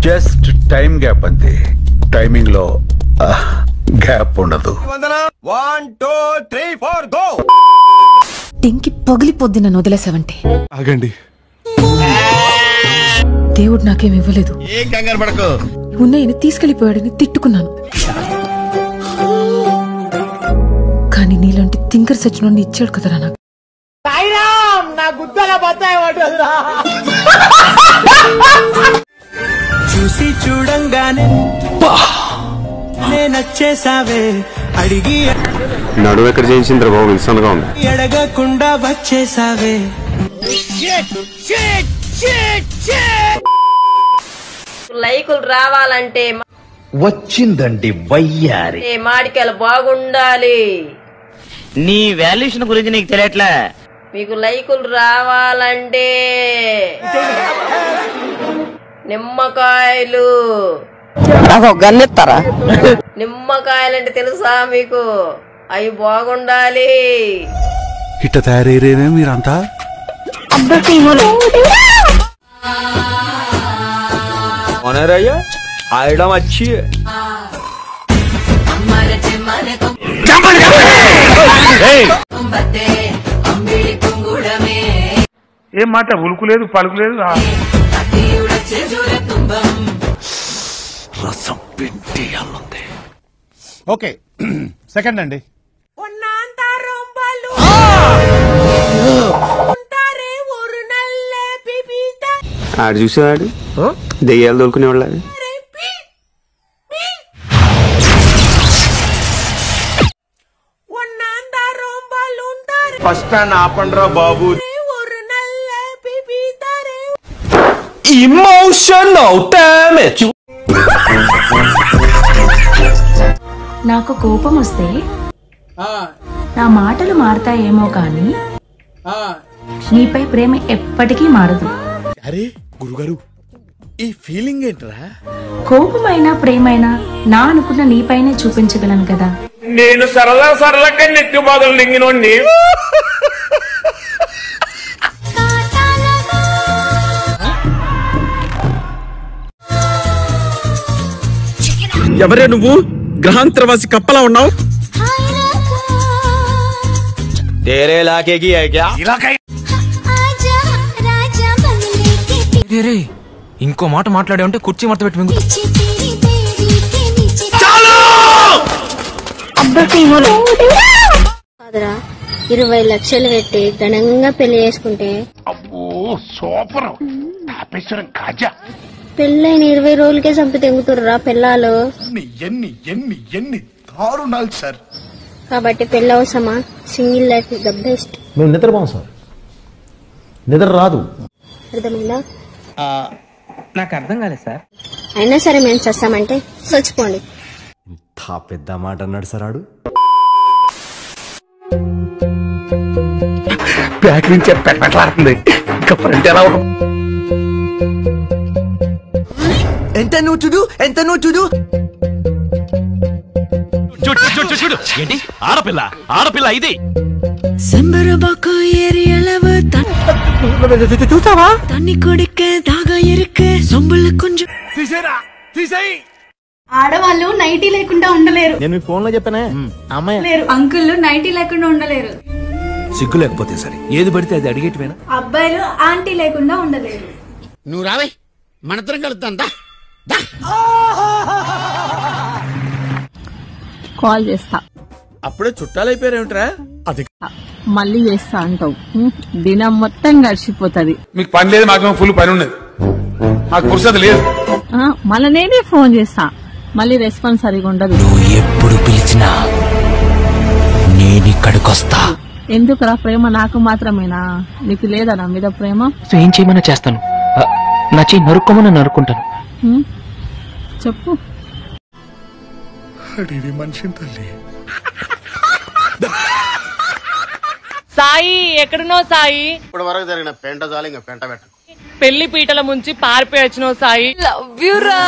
Just time gap అంతే. Timing లో gap ఉండదు. 1 2 3 4 గో. టింకి పగిలిపోద్ది నన్ను వదిలేసావంటే. ఆగండి. దేవుడు నాకేం ఇవ్వలేదు. ఏం కంగారు పడకు. ఉన్నయ్యని తీసుకెళ్లిపోయాడని తిట్టుకున్నాను. కానీ నీలాంటి థింకర్ సచ్చినోడిని ఇచ్చాడు కదరా నాకు. చూసి చూడంగానే నచ్చేసావే అడిగి నడువు ఎక్కడ చేయించింది బాబు, ఇన్సన్గా ఉంది. ఎడగకుండా వచ్చేసావే. లైకులు రావాలంటే వచ్చిందండి వయ్యారి. మాడికాయలు బాగుండాలి. నీ వాల్యుయేషన్ గురించి నీకు తెలియట్లే. మీకు లైకులు రావాలంటే నిమ్మకాయలు. గన్నెత్తారా? నిమ్మకాయలంటే తెలుసా మీకు? అవి బాగుండాలి. ఇట్ట తయారయ్యేనే మీరంతా. మనరయ్యా ఆడడం వచ్చి ఏం మాట ఉలుకులేదు పలుకులేదు. రసం పిండి అల్లుంది. ఓకే సెకండ్ అండి. ఆడు చూసేవాడు దెయ్యాలు దొరుకునేవాళ్ళ. ఫస్ట్ స్టాండ్ ఆపండ్రా బాబు. Emotional damage. నాకు కోపం వస్తే నా మాటలు మారతాయేమో కానీ నీపై ప్రేమ ఎప్పటికీ మారదు. అరే గురుగారు ఈ ఫీలింగ్ ఏంట్రా? కోపమైనా ప్రేమైనా నా అనుకున్న నీపైనే చూపించగలను కదా. నేను సరళగా నెత్తి బాధలు లింగినోండి. ఎవరే నువ్వు? గ్రహాంతరవాసి కప్పలా ఉన్నావు. తేరే ఇలాకేకి క్యా? ఇంకో మాట మాట్లాడే ఉంటే కుర్చీ మడత పెట్టి మింగు. కాదురా 20 లక్షలు పెట్టి ఘనంగా పెళ్లి చేసుకుంటే పెళ్ళైన 20 రోజులకే చంపి తెంగుతుర్రా పిల్లలు. ఎన్ని దారుణాలు సార్. కాబట్టి పెళ్ళి అవసరమా? Single life is the best. మేము నిద్రపోం సార్, నిద్ర రాదు. అర్థమైందా? నాకు అర్థం కాలేదు సార్. అయినా సరే మేము చేస్తామంటే చచ్చిపోండి. పెద్ద మాట అన్నాడు సార్. ఆడు బ్యాక్ నుంచి పెట్టలాడుతుంది. ఇంకా ఫ్రంట్ ఎలా ఎంత నువ్వు చూడు, ఎంత నువ్వు చూడు. చూడు ఏంటి ఆడపిల్ల ఆడపిల్ల ఇది. చూసావా? తన్ని కొడుకే దాగా ఎరుకే సొంబుల కొంచెం తీసేయి. ఆడవాళ్ళు నైటీ లేకుండా ఉండలేరు. నేను మీ ఫోన్ లో చెప్పానే అమ్మాయి లేరు అంకుల్ నైటీ లేకుండా ఉండలేరు. సిగ్గు లేకపోతే సరే ఏది పడితే అది అడిగేటివేనా? అబ్బాయిలు ఆంటీ లేకుండా ఉండలేరు. నువ్వు రావే మనతరం కలుద్దాం. కాల్ చేస్తా. అప్పుడే చుట్టాలైపోయారేమిట్రా? అది మళ్ళీ చేస్తా అంటావు. దినం మొత్తం గడిచిపోతుంది. మీకు పని లేదు, మాకు ఫుల్ పని ఉన్నది. మాకు పురుషత లేదు. మళ్ళీ నేనే ఫోన్ చేస్తా, మళ్ళీ రెస్పాన్స్ సరిగా ఉండదు. నువ్వు ఎప్పుడు పిలిచినా నేను ఇక్కడికొస్తా. ఎందుకురా ప్రేమ నాకు మాత్రమేనా? నీకు లేదా నా మీద ప్రేమ? ఏం చేయమన్నా చేస్తాను. నచ్చి నరుక్కోమని నరుక్కుంటాను. చెప్పు. మనిషిని తల్లి. సాయి ఎక్కడున్నావు సాయి? ఇప్పటి వరకు జరిగిన పెంట జాలి ఇంకా పెంట పెట్ట. పెళ్లి పీటల ముంచి పారిపోయి వచ్చినావు సాయి. లవ్ యు రా.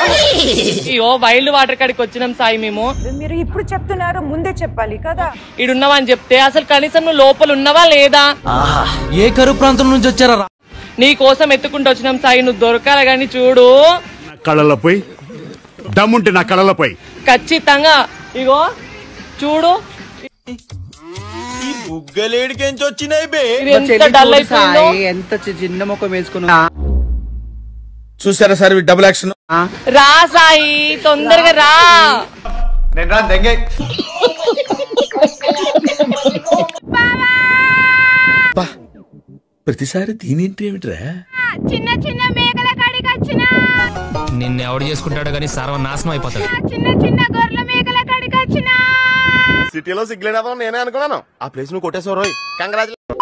అయ్యో వైల్డ్ వాటర్ కాడికి వచ్చినాం సాయి మేము. మీరు ఇప్పుడు చెప్తున్నారు, ముందే చెప్పాలి కదా. ఇడున్నవా అని చెప్తే అసలు కనీసం నువ్వు లోపల ఉన్నవా లేదా? ఏ కరువు ప్రాంతం నుంచి వచ్చారా? నీ కోసం ఎత్తుకుంటూ వచ్చినాం సాయి, నువ్వు దొరకాల గాని చూడు. కళ్ళలపై దమ్ముంటే నా కళ్ళలపై ఖచ్చితంగా ఇగో చూడు. బుగ్గలేడికెంచి వచ్చినాయి బే. ఇది ఎంత డల్ అయిపోయిందో. ఎంత చిన్న ముఖం వేసుకున్నా. చూసారా సార్ డబుల్ యాక్షన్. రా సాయి, తొందరగా రా. నేను రా దెంగే. ప్రతిసారి దీనింటి ఏమిట్రా? చిన్న చిన్న మేకల కాడికి వచ్చిన నిన్ను ఎవడు చేసుకుంటాడో గానీ సర్వనాశనం అయిపోతాడు. చిన్న చిన్న గొర్రెల మేకల కాడికి వచ్చిన. సిటీలో సిగ్గులేడదాం నేనే అనుకున్నాను. ఆ ప్లేస్ నువ్వు కొట్టేసావు రోయ్. కంగ్రాచులేషన్.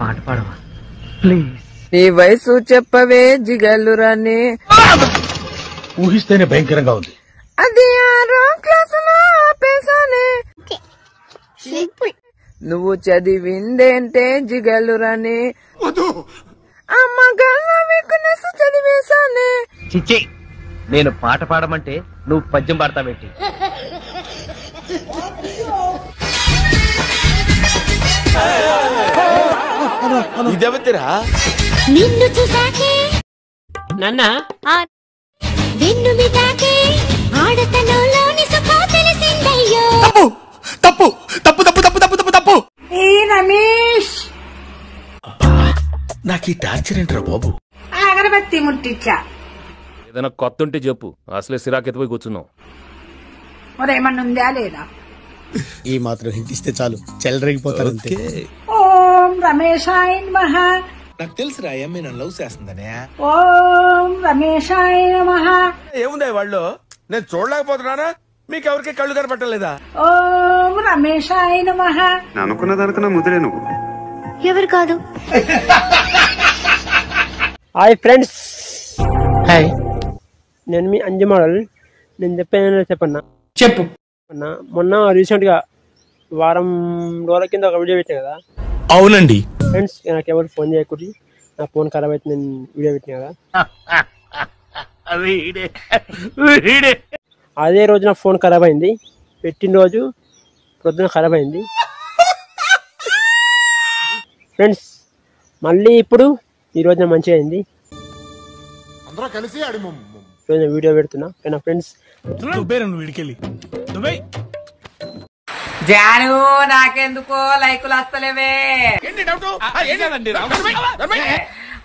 పాట పాడవా ప్లీజ్? నీ వయసు చెప్పవే జిగల్లురాని. ఊహిస్తేనే భయంకరంగా ఉంది. అది 6వ క్లాసులో ఆపేసానే. నువ్వు చదివిందేంటే జిగల్లురాని. అమ్మ గల్ల వీక్నెస్ చదివేశానే. చిచ్చి, నేను పాట పాడమంటే నువ్వు పద్యం పాడతావేంటి? ఇదేవతిరా నిన్ను చూసాకే నాన్న నిన్ను మిటాకే ఆడతనంలోని సుఖం తెలిసిందయ్యో. తప్పు తప్పు తప్పు తప్పు తప్పు తప్పు తప్పు. ఏ రమేష్, నాకు ఈ టార్చర్ ఏంట్రా బాబు? అగరబత్తి ముట్టించా. ఏదైనా కొత్త ఉంటే చెప్పు, అసలే సిరాకెత్తిపోయి కూర్చున్నావు. మరేమన్నా ఉందా లేదా? ఈ మాత్రం హింట్ ఇస్తే చాలు చెల్లరగిపోతారు అంతే. ఓం రమేశాయ నమః. నాకు తెలుసురా అమ్మ నన్ను లవ్ చేస్తుందనే. ఓం రమేశాయ నమః. ఏముంది వాళ్ళు? నేను చూడలేకపోతున్నానా? మీకు ఎవరికి కళ్ళు కనపట్టలేదా? ఓం రమేశాయ నమః. అనుకున్న దానికన్నా ముదిరే నువ్వు. ఎవరు కాదు. Hi friends. హాయ్, నేను మీ అంజు మోడల్. నేను చెప్పన్నా చెప్పు. మొన్న రీసెంట్ గా వారం రోజుల కింద ఒక వీడియో పెట్టినా కదా. అవునండి ఫ్రెండ్స్, నాకు ఎవరు ఫోన్ చేయకూడదు. నా ఫోన్ ఖరాబ్ అయితే నేను వీడియో పెట్టినా కదా. అదే రోజు నా ఫోన్ ఖరాబ్ అయింది. పెట్టిన రోజు పొద్దున ఖరాబ్ అయింది. ఫ్రెండ్స్, మళ్ళీ ఇప్పుడు ఈ రోజున మంచిగా అయింది. ఈరోజు వీడియో పెడుతున్నా. కానీ ఫ్రెండ్స్, వీడికెళ్ళి జాను నాకెందుకో లైకులు వస్తలేవే.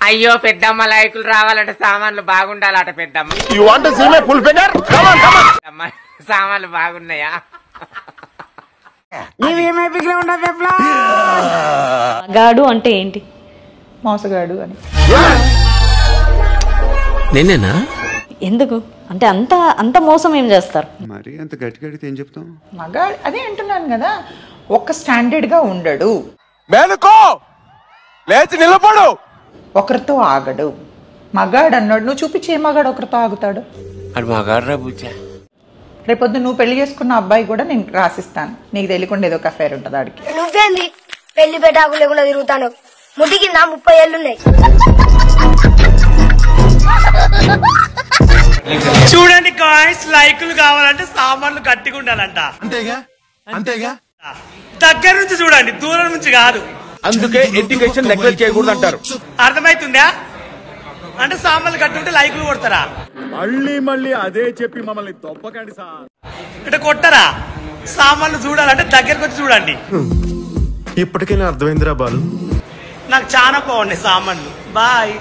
అయ్యో పెద్దమ్మ, లైకులు రావాలంటే సామాన్లు బాగుండాలట పెద్దమ్మ. You want to see my full figure? Come on come on. సామాన్లు బాగున్నాయా? గాడు అంటే ఏంటి? మోసగాడు అని. నేనేనా? ఎందుకు అంటే అంత అంత మోసం ఏం చేస్తారు? మరి అంత గట్టిగా అడిగితే ఏం చెప్తాం? మగాడు అదే అంటున్నాను కదా, ఒక స్టాండర్డ్ గా ఉండడు, మేలుకో, లేచి నిలబడు. ఒకరితో ఆగడు. మగాడు అన్నాడు, నువ్వు చూపించే మగాడు ఒకరితో ఆగుతాడు? అది మగాడు రా బుజ్జ. రేపొద్దు నువ్వు పెళ్లి చేసుకున్న అబ్బాయి కూడా నేను రాసిస్తాను, నీకు తెలియకుండా ఏదో ఒక అఫైర్ ఉంటుంది ఆడికి. నువ్వేంది పెళ్లి పెట్టాకు లేకుండా తిరుగుతాను? ముట్టికి నా 30 ఏళ్ళున్నాయి. చూడండి గాయ్స్, లైకులు కావాలంటే సామాన్లు గట్టిగా ఉండాలంట. అంతేగా అంతేగా. దగ్గర నుంచి చూడండి, దూరం నుంచి కాదు. అందుకే ఎడ్యుకేషన్ నెగ్లెక్ట్ చేయకూడదు అంటారు. అర్థమైతుందా? అంటే సామాన్లు గట్టి ఉంటే లైకులు కొడతారా? మళ్ళీ అదే చెప్పి మమ్మల్ని తొప్పకండి సార్. ఇటు కొట్టరా? సామాన్లు చూడాలంటే దగ్గరకు వచ్చి చూడండి. ఇప్పటికైనా అర్థమైందిరా బాలు. నాకు చాలా బాగున్నాయి సామాన్లు. బాయ్.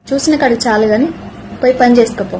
చూసిన కాడికి చాలు గాని పోయి పని చేసుకోపో.